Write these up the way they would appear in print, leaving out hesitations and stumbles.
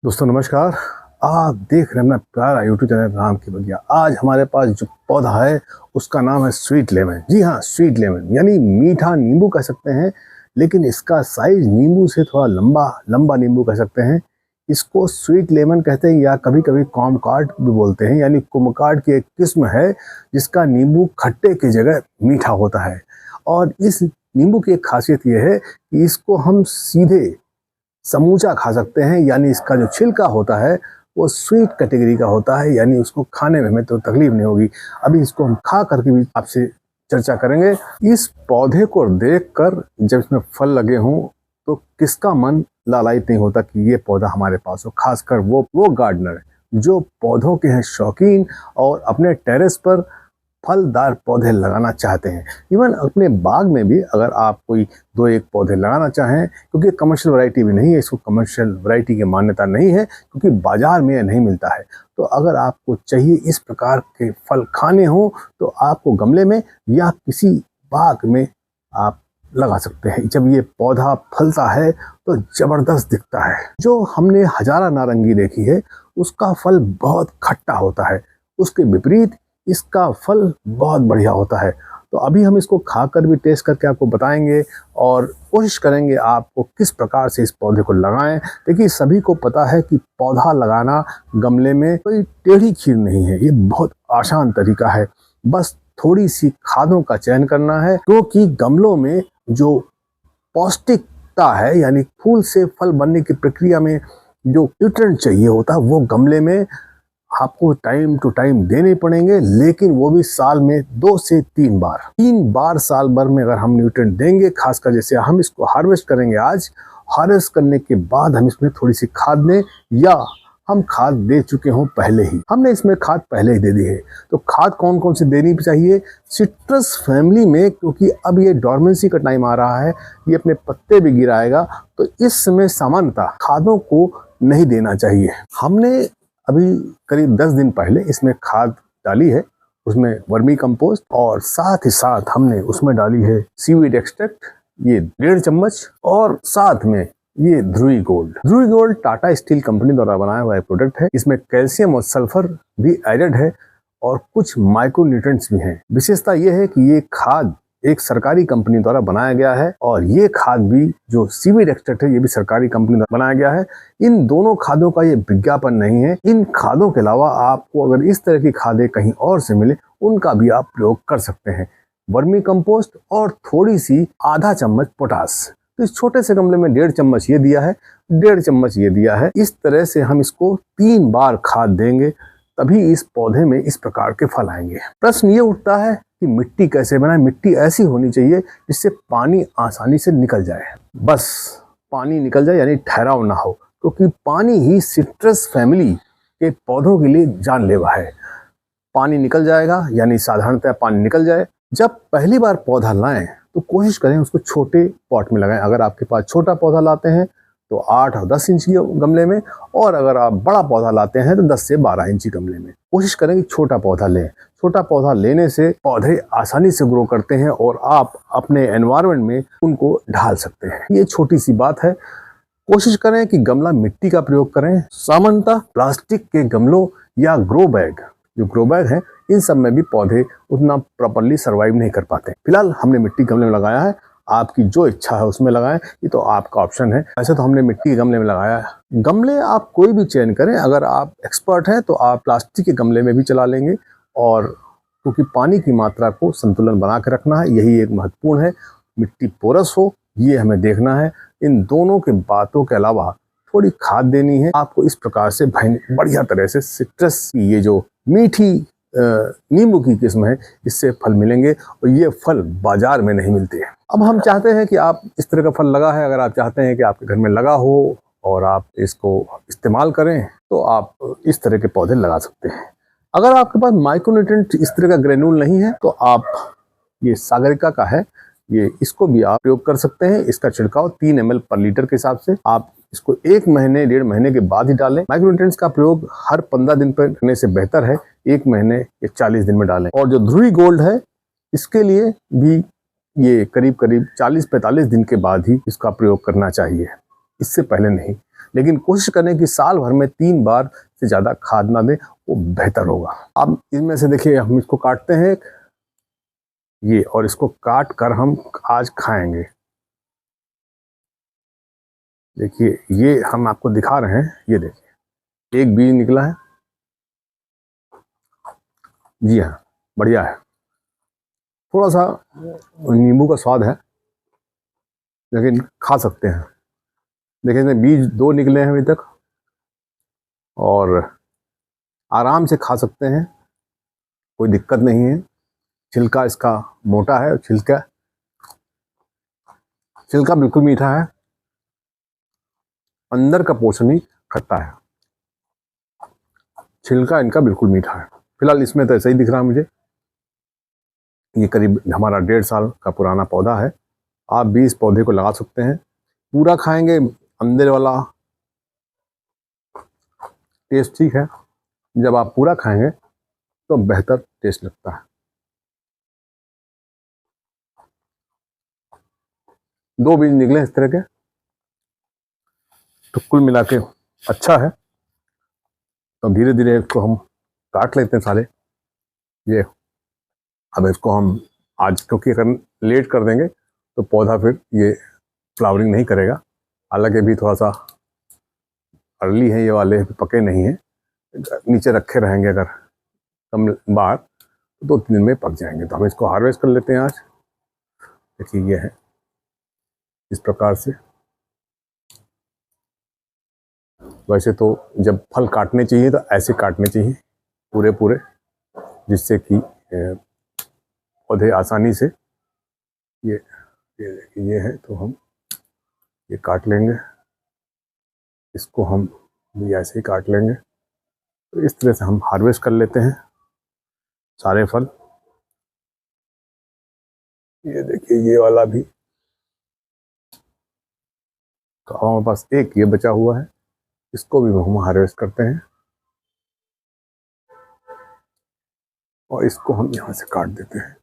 दोस्तों नमस्कार। आप देख रहे हैं अपना प्यारा यूट्यूब चैनल राम की बगिया। आज हमारे पास जो पौधा है उसका नाम है स्वीट लेमन। जी हाँ, स्वीट लेमन यानी मीठा नींबू कह सकते हैं, लेकिन इसका साइज नींबू से थोड़ा लंबा लंबा नींबू कह सकते हैं। इसको स्वीट लेमन कहते हैं या कभी कभी कॉमकार्ड भी बोलते हैं, यानी कुमकार्ड की एक किस्म है जिसका नींबू खट्टे की जगह मीठा होता है। और इस नींबू की एक खासियत यह है कि इसको हम सीधे समूचा खा सकते हैं, यानी इसका जो छिलका होता है वो स्वीट कैटेगरी का होता है, यानी उसको खाने में हमें तो तकलीफ नहीं होगी। अभी इसको हम खा करके भी आपसे चर्चा करेंगे। इस पौधे को देखकर जब इसमें फल लगे हों तो किसका मन लालायित नहीं होता कि ये पौधा हमारे पास हो। खासकर वो गार्डनर जो पौधों के हैं शौकीन और अपने टेरेस पर फलदार पौधे लगाना चाहते हैं। इवन अपने बाग में भी अगर आप कोई दो एक पौधे लगाना चाहें, क्योंकि कमर्शियल वैरायटी भी नहीं है, इसको कमर्शियल वैरायटी की मान्यता नहीं है क्योंकि बाजार में नहीं मिलता है। तो अगर आपको चाहिए इस प्रकार के फल खाने हो तो आपको गमले में या किसी बाग में आप लगा सकते हैं। जब ये पौधा फलता है तो जबरदस्त दिखता है। जो हमने हजारा नारंगी देखी है उसका फल बहुत खट्टा होता है, उसके विपरीत इसका फल बहुत बढ़िया होता है। तो अभी हम इसको खाकर भी टेस्ट करके आपको बताएंगे और कोशिश करेंगे आपको किस प्रकार से इस पौधे को लगाएं। देखिए, सभी को पता है कि पौधा लगाना गमले में कोई टेढ़ी खीर नहीं है, ये बहुत आसान तरीका है। बस थोड़ी सी खादों का चयन करना है, क्योंकि गमलों में जो पौष्टिकता है यानी फूल से फल बनने की प्रक्रिया में जो न्यूट्रिएंट चाहिए होता है वो गमले में आपको टाइम टू टाइम देने पड़ेंगे, लेकिन वो भी साल में 2 से 3 बार साल भर में अगर हम न्यूट्रिएंट देंगे। खासकर जैसे हम इसको हार्वेस्ट करेंगे, आज हार्वेस्ट करने के बाद हम इसमें थोड़ी सी खाद दें या हम खाद दे चुके हों पहले ही, हमने इसमें खाद पहले ही दे दी है। तो खाद कौन कौन सी देनी चाहिए सिट्रस फैमिली में, क्योंकि अब ये डॉर्मेंसी का टाइम आ रहा है, ये अपने पत्ते भी गिराएगा, तो इस समय सामान्यतः खादों को नहीं देना चाहिए। हमने अभी करीब 10 दिन पहले इसमें खाद डाली है, उसमें वर्मी कंपोस्ट और साथ ही साथ हमने उसमें डाली है सीवीड एक्सट्रैक्ट, ये 1.5 चम्मच, और साथ में ये ध्रुवी गोल्ड टाटा स्टील कंपनी द्वारा बनाया हुआ एक प्रोडक्ट है। इसमें कैल्शियम और सल्फर भी एडेड है और कुछ माइक्रो न्यूट्रिएंट्स भी हैं। विशेषता ये है कि ये खाद एक सरकारी कंपनी द्वारा बनाया गया है और ये खाद भी जो सीवीड एक्सट्रैक्ट है ये भी सरकारी कंपनी द्वारा बनाया गया है। इन दोनों खादों का ये विज्ञापन नहीं है। इन खादों के अलावा आपको अगर इस तरह की खादें कहीं और से मिले उनका भी आप प्रयोग कर सकते हैं। वर्मी कंपोस्ट और थोड़ी सी आधा चम्मच पोटास। तो इस छोटे से गमले में 1.5 चम्मच ये दिया है, 1.5 चम्मच ये दिया है। इस तरह से हम इसको 3 बार खाद देंगे, तभी इस पौधे में इस प्रकार के फल आएंगे। प्रश्न ये उठता है कि मिट्टी कैसे बनाएं। मिट्टी ऐसी होनी चाहिए जिससे पानी आसानी से निकल जाए, बस पानी निकल जाए यानी ठहराव ना हो, क्योंकि पानी ही सिट्रस फैमिली के पौधों के लिए जानलेवा है। पानी निकल जाएगा यानी साधारणतः पानी निकल जाए। जब पहली बार पौधा लाएं तो कोशिश करें उसको छोटे पॉट में लगाएं। अगर आपके पास छोटा पौधा लाते हैं तो 8 और 10 इंच के गमले में, और अगर आप बड़ा पौधा लाते हैं तो 10 से 12 इंची गमले में। कोशिश करें कि छोटा पौधा लें। छोटा पौधा लेने से पौधे आसानी से ग्रो करते हैं और आप अपने एनवायरनमेंट में उनको ढाल सकते हैं। ये छोटी सी बात है। कोशिश करें कि गमला मिट्टी का प्रयोग करें। सामान्यतः प्लास्टिक के गमलों या ग्रो बैग है, इन सब में भी पौधे उतना प्रॉपरली सर्वाइव नहीं कर पाते। फिलहाल हमने मिट्टी गमले में लगाया है, आपकी जो इच्छा है उसमें लगाएं, ये तो आपका ऑप्शन है। ऐसे तो हमने मिट्टी के गमले में लगाया है। गमले आप कोई भी चयन करें, अगर आप एक्सपर्ट हैं तो आप प्लास्टिक के गमले में भी चला लेंगे, और क्योंकि पानी की मात्रा को संतुलन बना के रखना है, यही एक महत्वपूर्ण है। मिट्टी पोरस हो ये हमें देखना है। इन दोनों के बातों के अलावा थोड़ी खाद देनी है। आपको इस प्रकार से बढ़िया तरह से सिट्रस की ये जो मीठी नींबू की किस्म है इससे फल मिलेंगे, और ये फल बाजार में नहीं मिलते हैं। अब हम चाहते हैं कि आप इस तरह का फल लगा है, अगर आप चाहते हैं कि आपके घर में लगा हो और आप इसको इस्तेमाल करें तो आप इस तरह के पौधे लगा सकते हैं। अगर आपके पास माइक्रोन्यूट्रिएंट इस तरह का ग्रेन्यूल नहीं है तो आप ये सागरिका का है, ये इसको भी आप प्रयोग कर सकते हैं। इसका छिड़काव 3 ml पर लीटर के हिसाब से आप इसको 1 महीने 1.5 महीने के बाद ही डालें। माइक्रोन्यूट्रिएंट्स का प्रयोग हर 15 दिन पर करने से बेहतर है 1 महीने या 40 दिन में डालें। और जो ध्रुवी गोल्ड है इसके लिए भी ये करीब 40-45 दिन के बाद ही इसका प्रयोग करना चाहिए, इससे पहले नहीं। लेकिन कोशिश करें कि साल भर में 3 बार से ज़्यादा खाद ना दें, वो बेहतर होगा। अब इनमें से देखिए हम इसको काटते हैं ये, और इसको काट कर हम आज खाएंगे। देखिए ये हम आपको दिखा रहे हैं, ये देखिए एक बीज निकला है। जी हाँ, बढ़िया है। थोड़ा सा नींबू का स्वाद है, लेकिन खा सकते हैं। देखिए इसमें बीज 2 निकले हैं अभी तक, और आराम से खा सकते हैं, कोई दिक्कत नहीं है। छिलका इसका मोटा है, छिलका बिल्कुल मीठा है, अंदर का पोर्शन ही खट्टा है। छिलका इनका बिल्कुल मीठा है। फिलहाल इसमें तो ऐसा ही दिख रहा है मुझे। ये करीब हमारा 1.5 साल का पुराना पौधा है। आप भी इस पौधे को लगा सकते हैं। पूरा खाएंगे, अंदर वाला टेस्ट ठीक है, जब आप पूरा खाएंगे तो बेहतर टेस्ट लगता है। 2 बीज निकले इस तरह के, तो कुल मिला के अच्छा है। तो धीरे धीरे इसको हम काट लेते हैं सारे ये। अब इसको हम आज, क्योंकि अगर लेट कर देंगे तो पौधा फिर ये फ्लावरिंग नहीं करेगा। हालांकि अभी थोड़ा सा अर्ली है, ये वाले पके नहीं हैं, नीचे रखे रहेंगे अगर कम बार तो 2-3 दिन में पक जाएंगे। तो हम इसको हार्वेस्ट कर लेते हैं आज। देखिए ये है इस प्रकार से। वैसे तो जब फल काटने चाहिए तो ऐसे काटने चाहिए पूरे पूरे, जिससे कि पौधे आसानी से ये ये है, तो हम ये काट लेंगे। इसको हम भी ऐसे ही काट लेंगे। तो इस तरह से हम हार्वेस्ट कर लेते हैं सारे फल। ये देखिए ये वाला भी, तो हमारे पास एक ये बचा हुआ है, इसको भी हम हार्वेस्ट करते हैं और इसको हम यहाँ से काट देते हैं।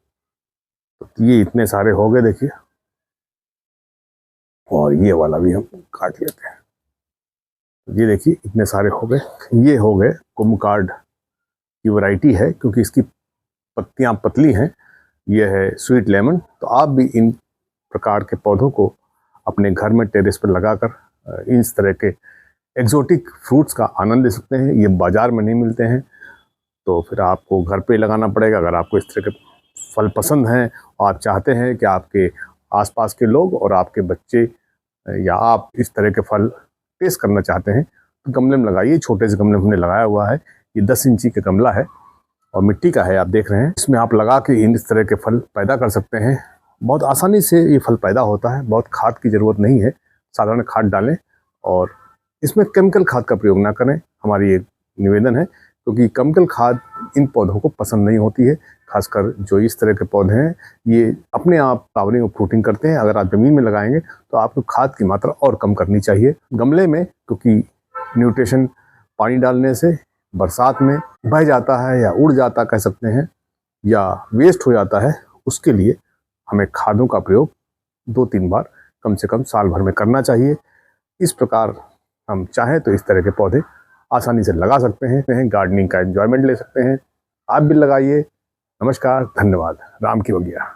तो ये इतने सारे हो गए देखिए, और ये वाला भी हम काट लेते हैं। तो ये देखिए इतने सारे हो गए। ये हो गए कुम्भकार्ड की वैरायटी है, क्योंकि इसकी पत्तियां पतली हैं। ये है स्वीट लेमन। तो आप भी इन प्रकार के पौधों को अपने घर में टेरेस पर लगाकर इस तरह के एक्जोटिक फ्रूट्स का आनंद ले सकते हैं। ये बाजार में नहीं मिलते हैं, तो फिर आपको घर पे लगाना पड़ेगा। अगर आपको इस तरह के फल पसंद हैं और आप चाहते हैं कि आपके आसपास के लोग और आपके बच्चे या आप इस तरह के फल टेस्ट करना चाहते हैं, तो गमले में लगाइए। छोटे से गमले में हमने लगाया हुआ है। ये 10 इंची का गमला है और मिट्टी का है, आप देख रहे हैं। इसमें आप लगा के इस तरह के फल पैदा कर सकते हैं। बहुत आसानी से ये फल पैदा होता है, बहुत खाद की ज़रूरत नहीं है। साधारण खाद डालें और इसमें केमिकल खाद का प्रयोग ना करें, हमारी ये निवेदन है। क्योंकि केमिकल खाद इन पौधों को पसंद नहीं होती है, खासकर जो इस तरह के पौधे हैं। ये अपने आप फ्लावरिंग और फ्रूटिंग करते हैं। अगर आप ज़मीन में लगाएंगे तो आपको खाद की मात्रा और कम करनी चाहिए गमले में, क्योंकि न्यूट्रिशन पानी डालने से बरसात में बह जाता है या उड़ जाता कह सकते हैं, या वेस्ट हो जाता है। उसके लिए हमें खादों का प्रयोग 2-3 बार कम से कम साल भर में करना चाहिए। इस प्रकार हम चाहें तो इस तरह के पौधे आसानी से लगा सकते हैं, गार्डनिंग का एंजॉयमेंट ले सकते हैं। आप भी लगाइए। नमस्कार, धन्यवाद। राम की बगिया।